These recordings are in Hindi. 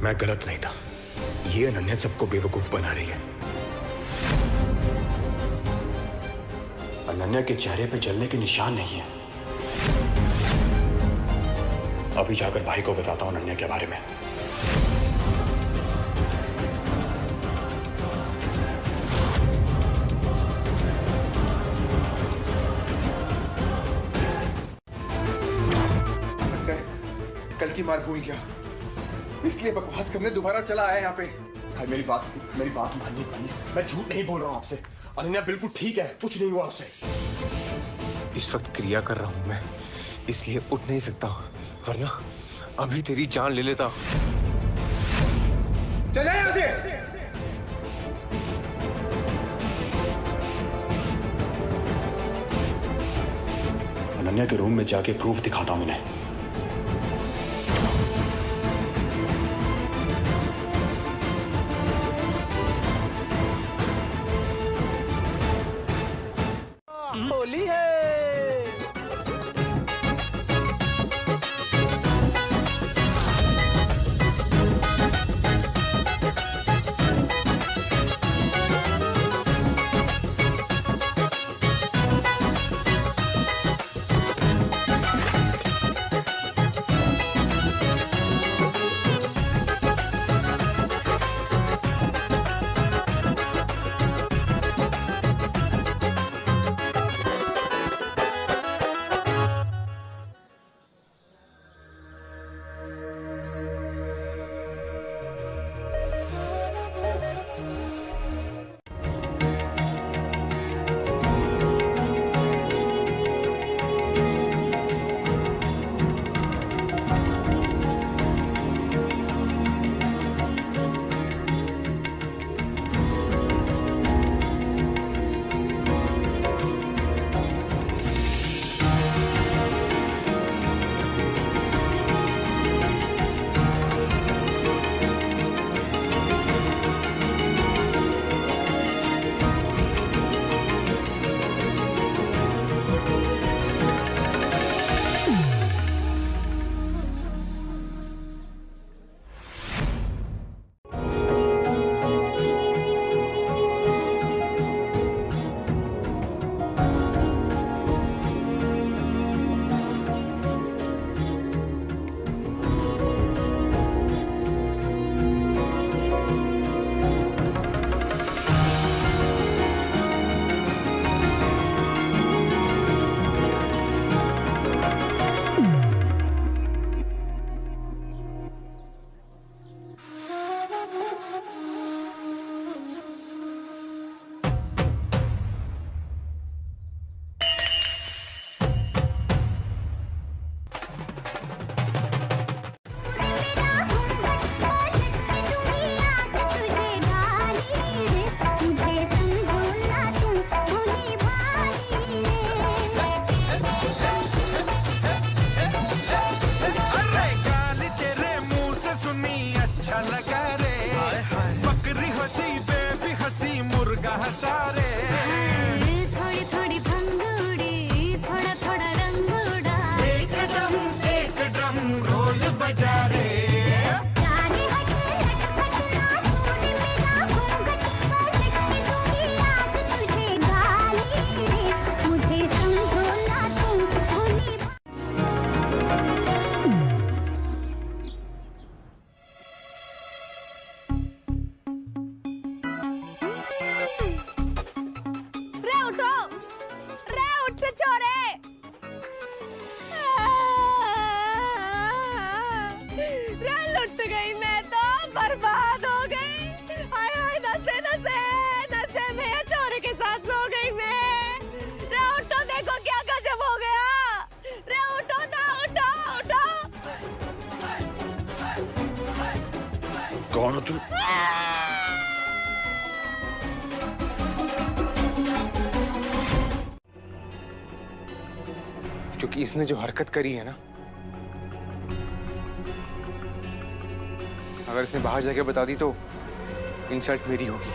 मैं गलत नहीं था। ये अनन्या सबको बेवकूफ बना रही है। अनन्या के चेहरे पे जलने के निशान नहीं है। अभी जाकर भाई को बताता हूं अनन्या के बारे में। कल की मार भूल गया, इसलिए बकवास करने दोबारा चला आया यहाँ पे। भाई मेरी बात मानिए प्लीज। मैं झूठ नहीं बोल रहा हूँ आपसे। अनन्या बिल्कुल ठीक है, कुछ नहीं हुआ उसे। इस वक्त क्रिया कर रहा हूं मैं, इसलिए उठ नहीं सकता, वरना अभी तेरी जान ले लेता। चल जाए यहाँ से। अनन्या के रूम में जाके प्रूफ दिखाता हूं इन्हें। होली है। थोड़ी थोड़ी भंगूड़ी, थोड़ा थोड़ा रंगूड़ा, एक ड्रम रोल बजा रे। जाने हटे लटपटना, तूने मेरा घूंघट पलट के दूंगी आज तुझे गाली रे। मुझे समझो ना तुम भोली लुट गई मैं तो, बर्बाद हो गई। हाय हाय नशे नशे नशे में चोर के साथ सो गई मैं। रे उठो, देखो क्या गजब हो गया। रे उठो ना, उठो उठो। कौन हो तुम? क्योंकि इसने जो हरकत करी है ना, अगर इसने बाहर जाके बता दी तो इंसल्ट मेरी होगी।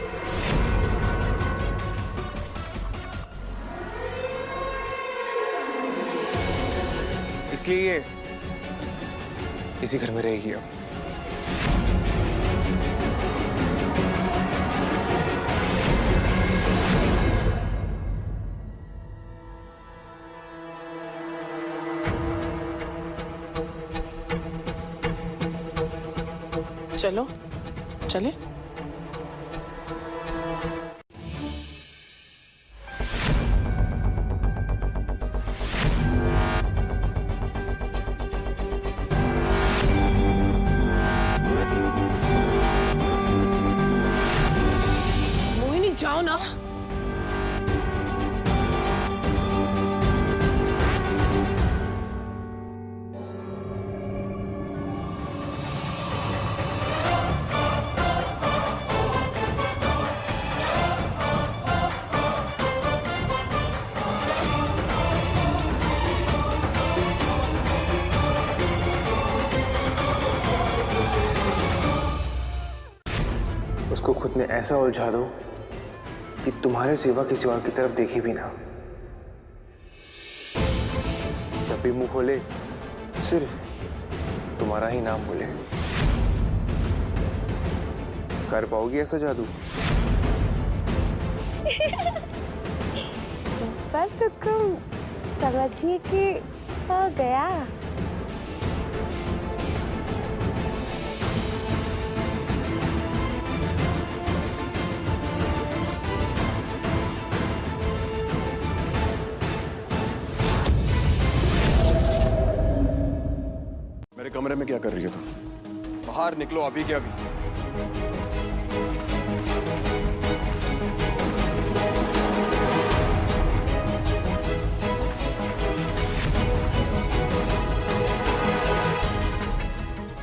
इसलिए ये इसी घर में रहेगी अब। चलो चले। मोहिनी जाओ ना। उसको खुद में ऐसा उलझा दो कि तुम्हारे सिवा किसी और की तरफ देखे भी ना। जब भी मुंह खोले सिर्फ तुम्हारा ही नाम बोले। कर पाओगी ऐसा जादू? बस तुम समझिए कि हो गया। मेरे कमरे में क्या कर रही हो तुम? बाहर निकलो अभी के अभी।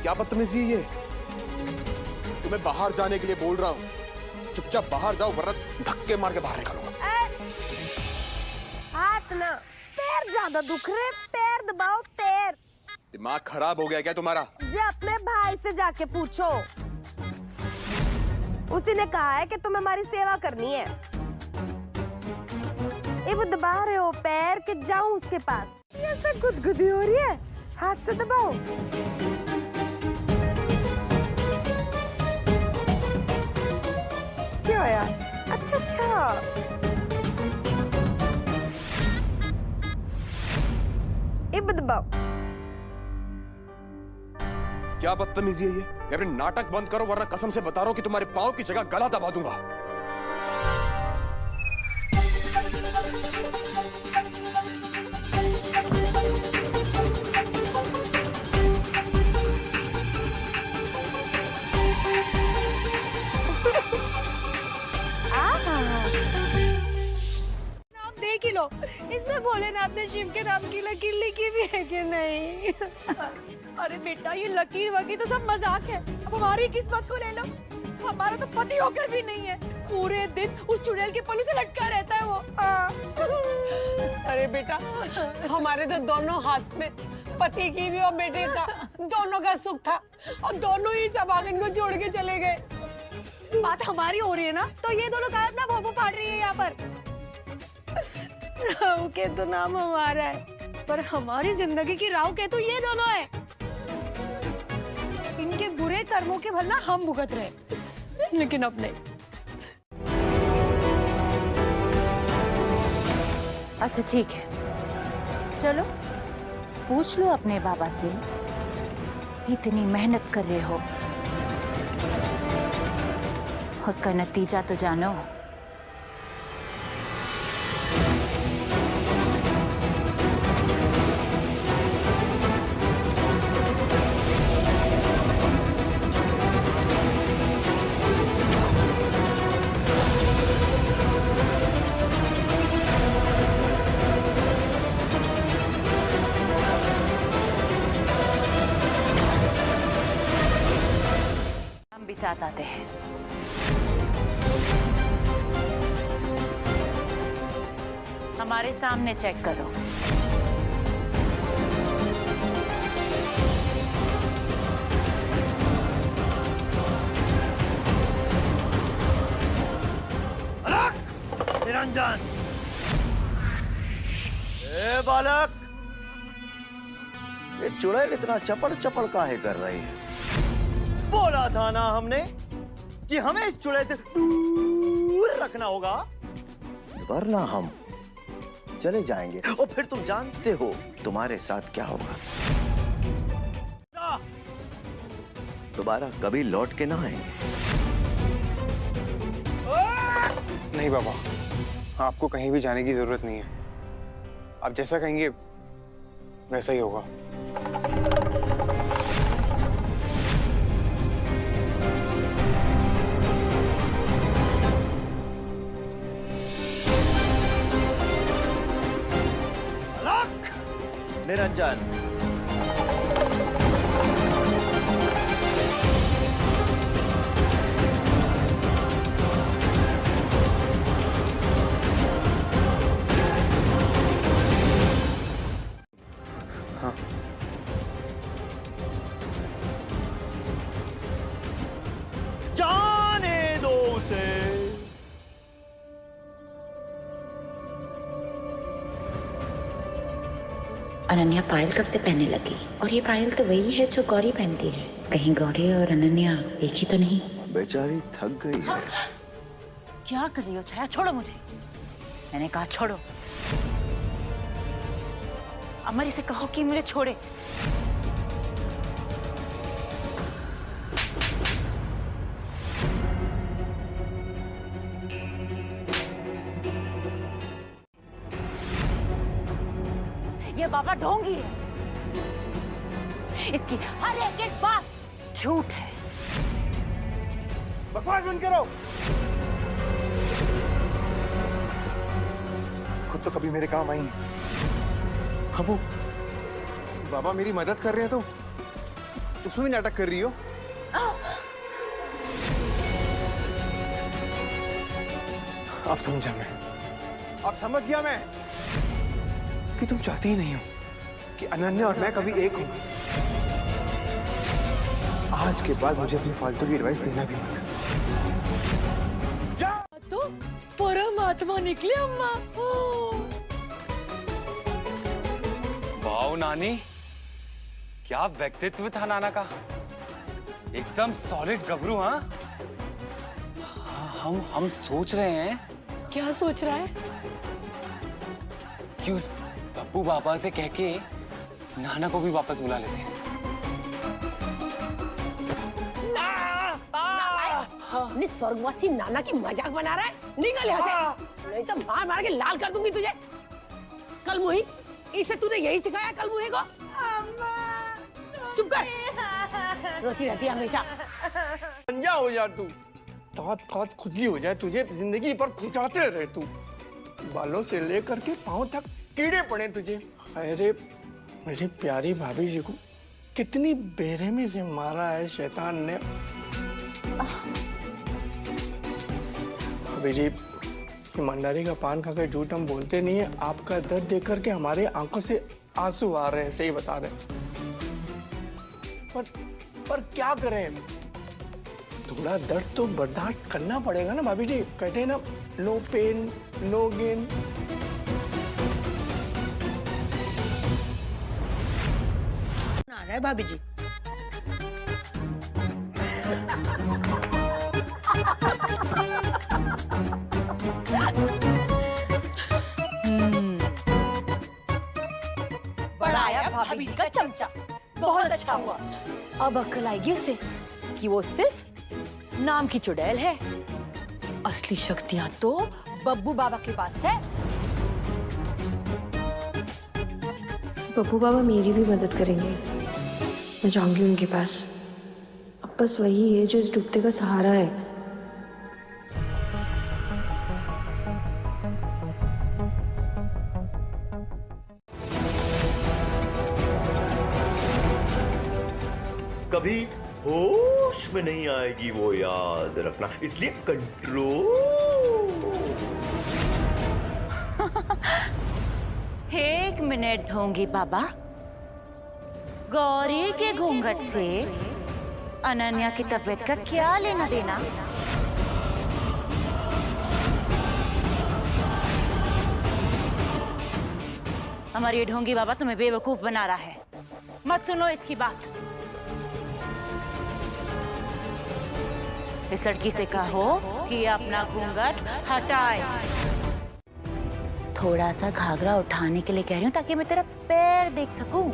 क्या बदतमीजी है ये? तुम्हें बाहर जाने के लिए बोल रहा हूं। चुपचाप बाहर जाओ वरना धक्के मार के बाहर निकालूंगा। हाथ ना, पैर ज्यादा दुख रहे, पैर दबाओ पैर। दिमाग खराब हो गया क्या तुम्हारा? जो अपने भाई से जाके पूछो, उसी ने कहा है कि तुम्हें हमारी सेवा करनी है। ये वो दबा रहे हो पैर कि जाऊं उसके पास? ये सब गुदगुदी हो रही है, हाथ से दबाओ। क्या यार? अच्छा अच्छा, ये दबाओ। क्या बदतमीजी है ये? अपने नाटक बंद करो वरना कसम से बता रहा हूं कि तुम्हारे पांव की जगह गला दबा दूंगा। नाम देख ही लो, इसमें भोलेनाथ ने शिव के नाम की लकीर लिखी भी है कि नहीं? अरे बेटा, ये लकीर वकीर तो सब मजाक है। अब हमारी किस्मत को ले लो। हमारा तो पति होकर भी नहीं है, पूरे दिन उस चुड़ैल के पल्लू से लटका रहता है वो। अरे बेटा, हमारे तो दोनों हाथ में पति की भी और बेटे का दोनों का सुख था और दोनों ही सबागन को जोड़ के चले गए। बात हमारी हो रही है ना, तो ये दोनों का अपना भोपू फाड़ रही है यहाँ पर। राव के तो नाम हमारा है, पर हमारी जिंदगी की राव के तो ये दोनों है। इनके बुरे कर्मों के भला हम भुगत रहे, लेकिन अब नहीं। अच्छा ठीक है, चलो पूछ लो अपने बाबा से। इतनी मेहनत कर रहे हो, उसका नतीजा तो जानो। भी साथ आते हैं। हमारे सामने चेक करो। निरंजन, ए बालक, ये चुड़ैल इतना चपड़ चपड़ काहे कर रही है? बोला था ना हमने कि हमें इस चुड़ैल से दूर रखना होगा, वरना हम चले जाएंगे और फिर तुम जानते हो तुम्हारे साथ क्या होगा। दोबारा कभी लौट के ना आएंगे। नहीं बाबा, आपको कहीं भी जाने की जरूरत नहीं है। आप जैसा कहेंगे वैसा ही होगा। निरंजन, जाने दो उसे। अनन्या पायल कब से पहनने लगी? और ये पायल तो वही है जो गौरी पहनती है। कहीं गौरी और अनन्या एक ही तो नहीं? बेचारी थक गई है। क्या कर रही हो छाया? छोड़ो मुझे। मैंने कहा छोड़ो। अमर इसे कहो कि मुझे छोड़े। ये बाबा ढोंगी है। इसकी हर एक बात झूठ है। बकवास बंद करो। खुद तो कभी मेरे काम आई नहीं। हाँ वो बाबा मेरी मदद कर रहे हैं तो उसमें भी नाटक कर रही हो। अब समझा मैं, अब समझ गया मैं कि तुम चाहती ही नहीं हो कि अनन्या और मैं कभी एक हों। आज के बाद मुझे अपनी फालतू की एडवाइस देना भी मत। तो परमात्मा निकले अम्मा। वाओ नानी, क्या व्यक्तित्व था नाना का। एकदम सॉलिड गबरू। हाँ, हम सोच रहे हैं। क्या सोच रहा है? कि उस बब्बू बाबा से कह के नाना को भी वापस बुला लेते हैं। अपने स्वर्गवासी नाना की मजाक बना रहा है? निकल यहाँ से, नहीं तो मार मार के लाल कर दूंगी तुझे। कल मुही, इसे तूने यही सिखाया कल मुही को? चुप कर, रोती रहती है हमेशा। पंजा हो जा तू, दांत खुजली हो जाए तुझे, जिंदगी पर खुजाते रहे तू। बालों से लेकर के पांव तक कीड़े पड़े तुझे। अरे मेरी प्यारी भाभी जी को कितनी बेरहमी से मारा है शैतान ने। भाभी जी, ईमानदारी का पान खाकर झूठ हम बोलते नहीं है। आपका दर्द देख करके हमारे आंखों से आंसू आ रहे हैं, सही बता रहे हैं। पर क्या करें, थोड़ा दर्द तो बर्दाश्त करना पड़ेगा ना भाभी जी। कहते हैं ना, नो पेन नो गेन। आ रहा है भाभी जी। बड़ा आया भाभी जी का चमचा, बहुत अच्छा हुआ। अब अक्ल आएगी उसे कि वो सिर्फ नाम की चुड़ैल है। असली शक्तियां तो बब्बू बाबा के पास है। बब्बू बाबा मेरी भी मदद करेंगे। मैं जाऊंगी उनके पास। अब बस वही है जो इस डूबते का सहारा है। कभी होश में नहीं आएगी वो, याद रखना। इसलिए कंट्रोल। एक मिनट ढोंगी बाबा, गौरी के घूंघट से अनन्या की तबीयत का क्या लेना देना? हमारी ये ढोंगी बाबा तुम्हें बेवकूफ बना रहा है। मत सुनो इसकी बात। इस लड़की से कहो कि अपना घूंघट हटाए। थोड़ा सा घाघरा उठाने के लिए कह रही हूँ, ताकि मैं तेरा पैर देख सकूं।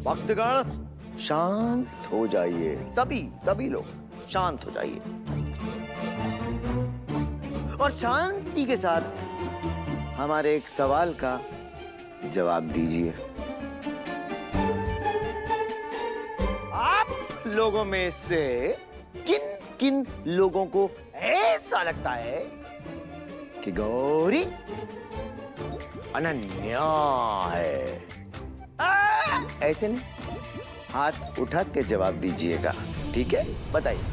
भक्तगण शांत हो जाइए, सभी लोग शांत हो जाइए और शांति के साथ हमारे एक सवाल का जवाब दीजिए। आप लोगों में से किन किन लोगों को ऐसा लगता है कि गौरी अनन्या है? ऐसे नहीं, हाथ उठा के जवाब दीजिएगा, ठीक है? बताइए।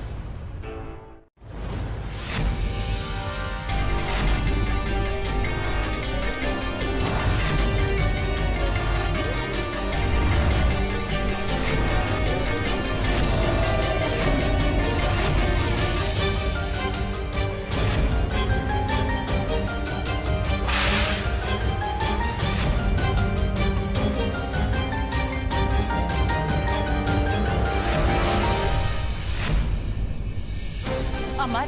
अमर,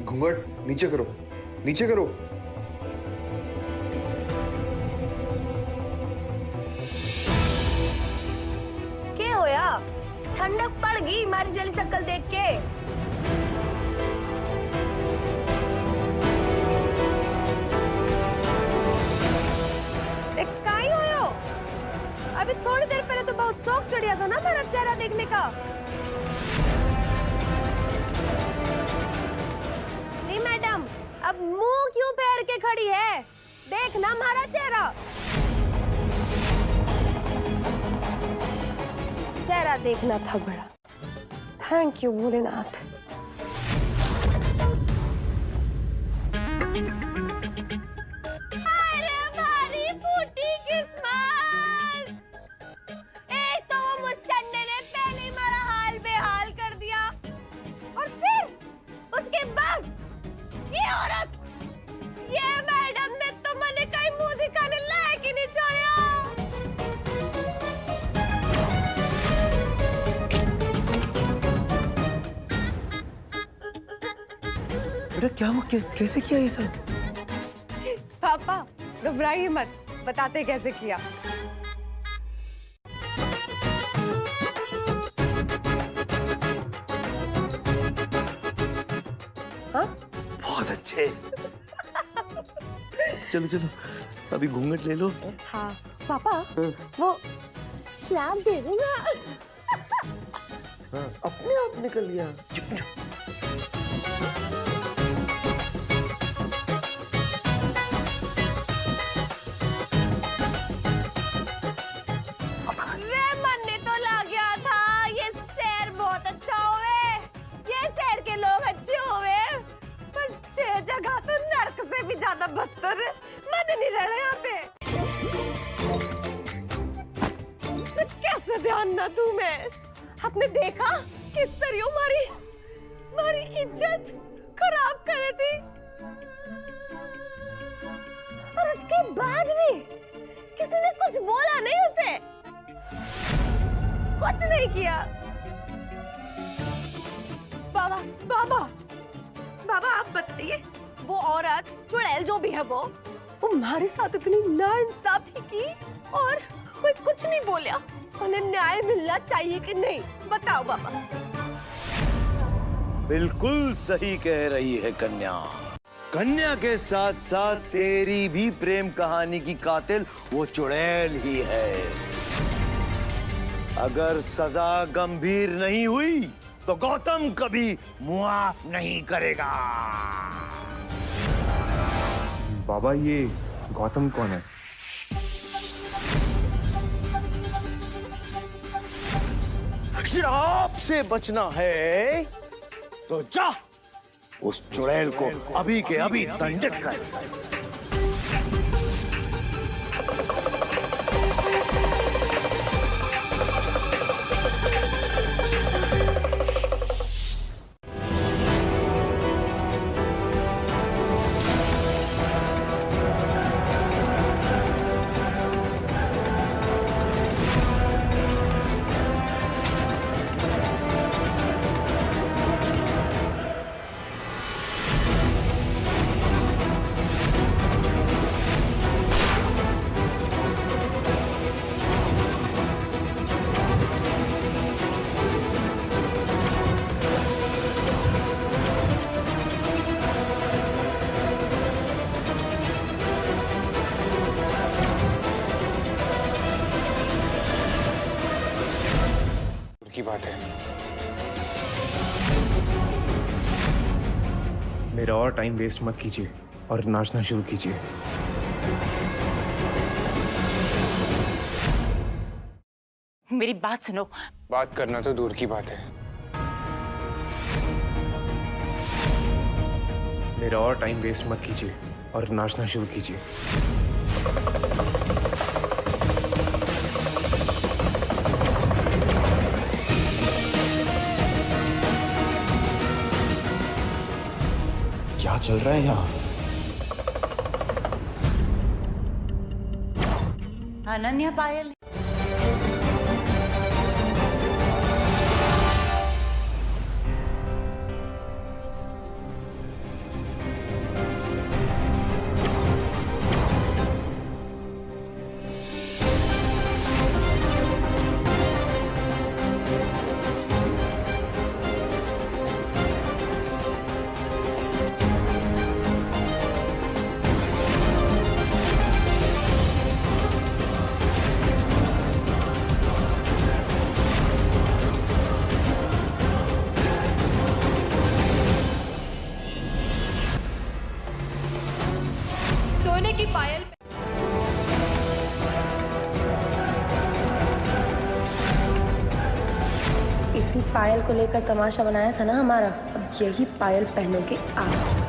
घूंघट नीचे करो, नीचे करो। क्या होया? ठंडक पड़ गई मारी जली शक्ल देख के। काई होयो? अभी थोड़ी देर पहले तो बहुत शौक चढ़िया था ना मेरा चेहरा देखने का। नहीं मैडम, अब मुंह क्यों फेर के खड़ी है? देखना हमारा चेहरा। चेहरा देखना था बड़ा। Thank you Bholenath. अरे भारी फूटी किस्मत। एक तो वो मुस्तंडे ने पहले ही हमारा हाल बेहाल कर दिया और फिर उसके बाद ये औरत, ये मैडम ने तो मैंने कहीं मुंह दिखाने लायक ही नहीं छोड़ा। बेटा क्या कैसे किया ये सब? पापा घबराइए मत, बताते कैसे किया। हाँ? बहुत अच्छे। चलो चलो अभी घूंघट ले लो। हाँ पापा, वो श्राप दे दूंगा। हाँ, अपने आप निकल गया। चुप चुप। ज्यादा बदतर मन नहीं रह रहा यहाँ पे। कैसे ध्यान ना दूं मैं? आपने देखा किस तरह हमारी इज्जत खराब करे थी और उसके बाद भी किसी ने कुछ बोला नहीं उसे, कुछ नहीं किया। बाबा बाबा बाबा आप बताइए, वो औरत चुड़ैल जो भी है वो हमारे साथ इतनी नाइंसाफी की और कोई कुछ नहीं बोला। उन्हें न्याय मिलना चाहिए कि नहीं? बताओ बाबा। बिल्कुल सही कह रही है कन्या। कन्या के साथ साथ तेरी भी प्रेम कहानी की कातिल वो चुड़ैल ही है। अगर सजा गंभीर नहीं हुई तो गौतम कभी मुआफ नहीं करेगा। बाबा ये गौतम कौन है? श्राप से बचना है तो जा उस चुड़ैल को अभी के अभी दंडित कर। की बात है, मेरा और टाइम वेस्ट मत कीजिए और नाचना शुरू कीजिए। मेरी बात सुनो। बात करना तो दूर की बात है, मेरा और टाइम वेस्ट मत कीजिए और नाचना शुरू कीजिए। क्या चल रहा है यहाँ? अनन्या पायल सोने की पायल इसी पायल को लेकर तमाशा बनाया था ना हमारा, अब यही पायल पहनोगे आप।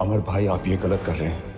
अमर भाई, आप ये गलत कर रहे हैं।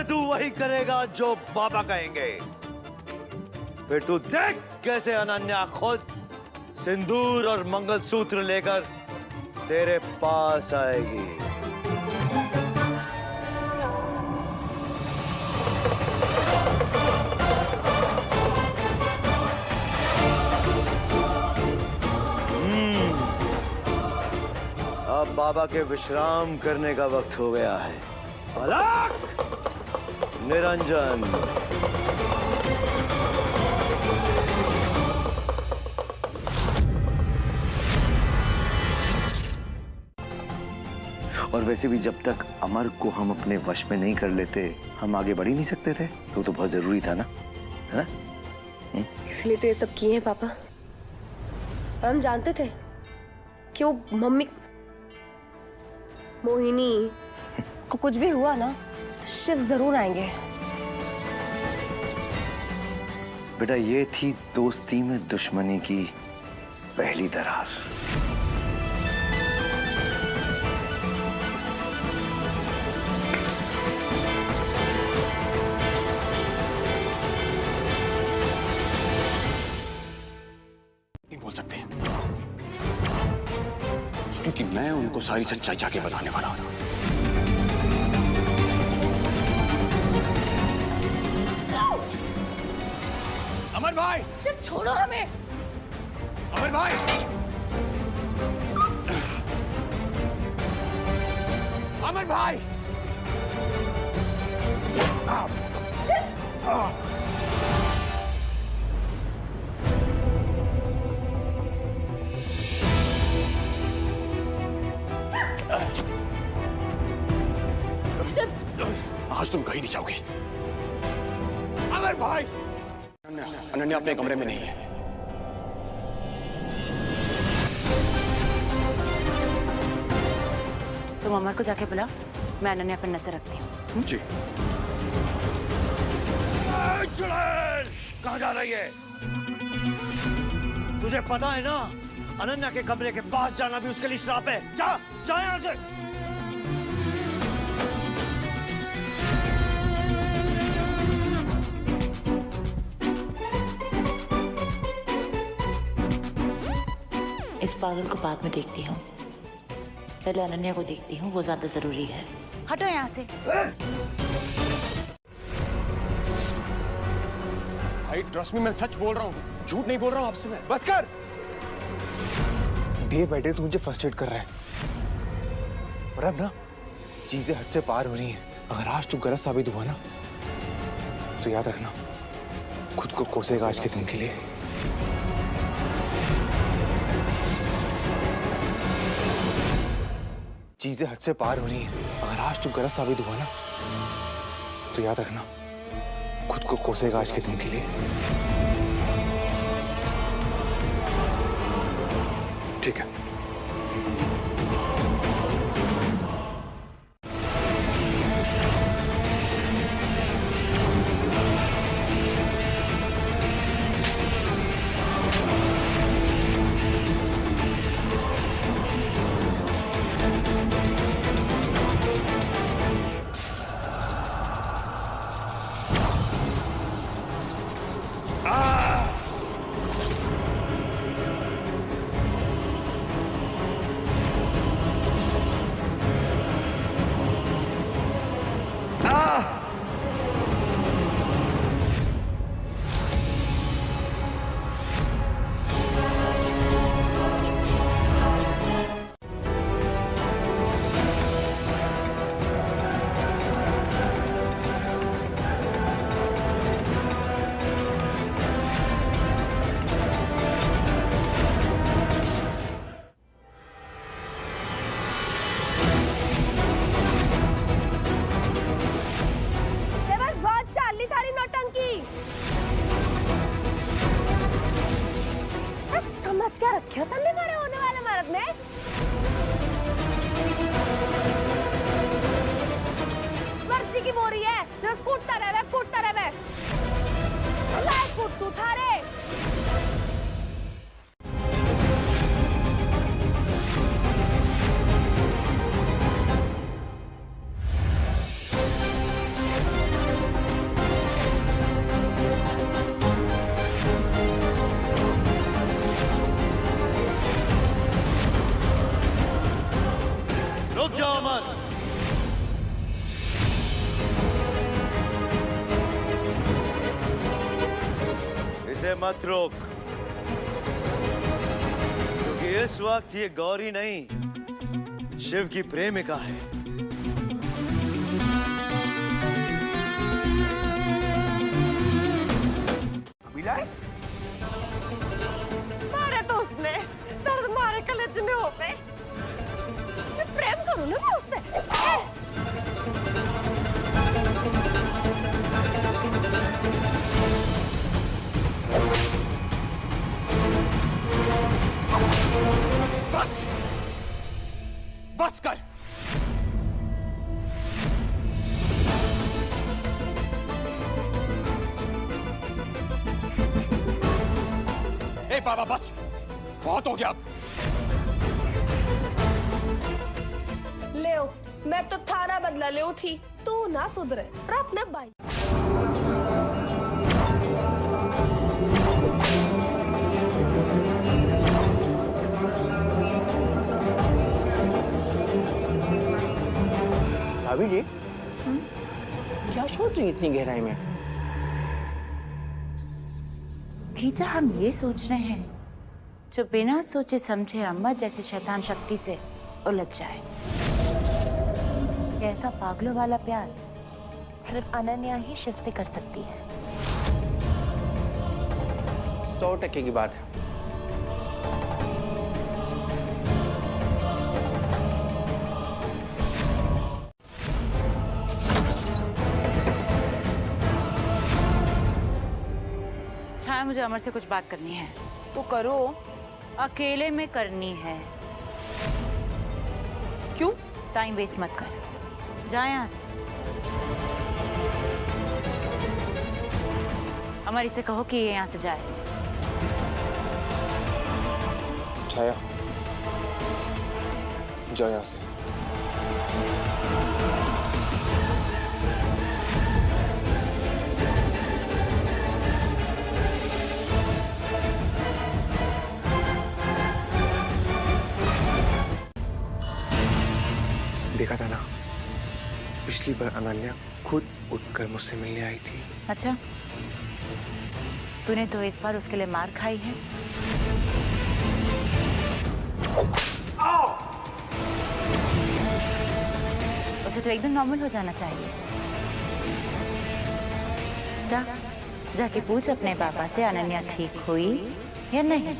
तू वही करेगा जो बाबा कहेंगे। फिर तू देख कैसे अनन्या खुद सिंदूर और मंगलसूत्र लेकर तेरे पास आएगी। अब बाबा के विश्राम करने का वक्त हो गया है। अलग निरंजन। और वैसे भी जब तक अमर को हम अपने वश में नहीं कर लेते, हम आगे बढ़ ही नहीं सकते थे। तो बहुत जरूरी था ना, है ना? इसलिए तो ये सब किए हैं पापा। हम जानते थे कि वो मम्मी मोहिनी को कुछ भी हुआ ना तो शिव जरूर आएंगे। बेटा, ये थी दोस्ती में दुश्मनी की पहली दरार। नहीं बोल सकते क्योंकि मैं उनको सारी सच्चाई जाके बताने वाला हूं। अमर भाई, सिर्फ छोड़ो हमें। अमर भाई, अमर भाई, आज तुम कहीं नहीं जाओगे। अमर भाई। अनन्या अपने कमरे में नहीं है। तुम अमर को जाके बुला, मैं अनन्या पर नजर रखती हूँ। जी। चुड़ैल, कहाँ जा रही है? तुझे पता है ना, अनन्या के कमरे के पास जाना भी उसके लिए श्राप है। जा, जा यहाँ से। इस पागल को बाद में देखती हूँ, पहले अनन्या को देखती हूँ, वो ज्यादा जरूरी है। हटो यहाँ से। भाई ट्रस्ट मी, मैं सच बोल रहा हूँ, झूठ नहीं बोल रहा हूँ आपसे मैं। बस कर। डे बाय डे तू मुझे फ्रस्ट्रेट कर रहा है। और अब ना चीजें हद से पार हो रही हैं। अगर आज तू गलत साबित हुआ ना तो याद रखना, खुद को कोसेगा आज के दिन के लिए। चीजें हद से पार हो रही हैं। अगर आज तू गलत साबित हुआ ना तो याद रखना, खुद को कोसेगा आज के दिन के लिए। ठीक है। क्या रखे हो तन्ने मारे होने वाले मर्द में? मर्जी की बोरी है, जो कूटता रहे, कूटता रहे। लाए कूट तू थारे। मत रोक, क्योंकि इस वक्त ये गौरी नहीं शिव की प्रेमिका है। मारे तो उसने दर्द मारे कलेजे में हो पे। मैं प्रेम करूँ ना मैं उससे। बस बस कर। ए बाबा बस, बहुत हो गया। ले मैं तो थारा बदला ले थी, तू ना सुधरे और अपने भाई। भाभी जी, क्या सोच रही इतनी गहराई में? खींचा हम ये सोच रहे हैं जो बिना सोचे समझे अम्मा जैसे शैतान शक्ति से उलझ जाए। ऐसा पागलों वाला प्यार सिर्फ अनन्या ही शिव से कर सकती है। 100% की बात है। छाया, मुझे अमर से कुछ बात करनी है। तो करो, अकेले में करनी है। क्यों? टाइम वेस्ट मत कर, जा यहाँ से। अमर इसे कहो कि ये यहाँ से जाए। छाया, जाओ यहाँ से। देखा था ना, पिछली बार अनन्या खुद उठकर मुझसे मिलने आई थी। अच्छा, तूने तो इस बार उसके लिए मार खाई है। उसे तो एकदम नॉर्मल हो जाना चाहिए। जाके पूछ अपने पापा से अनन्या ठीक हुई या नहीं।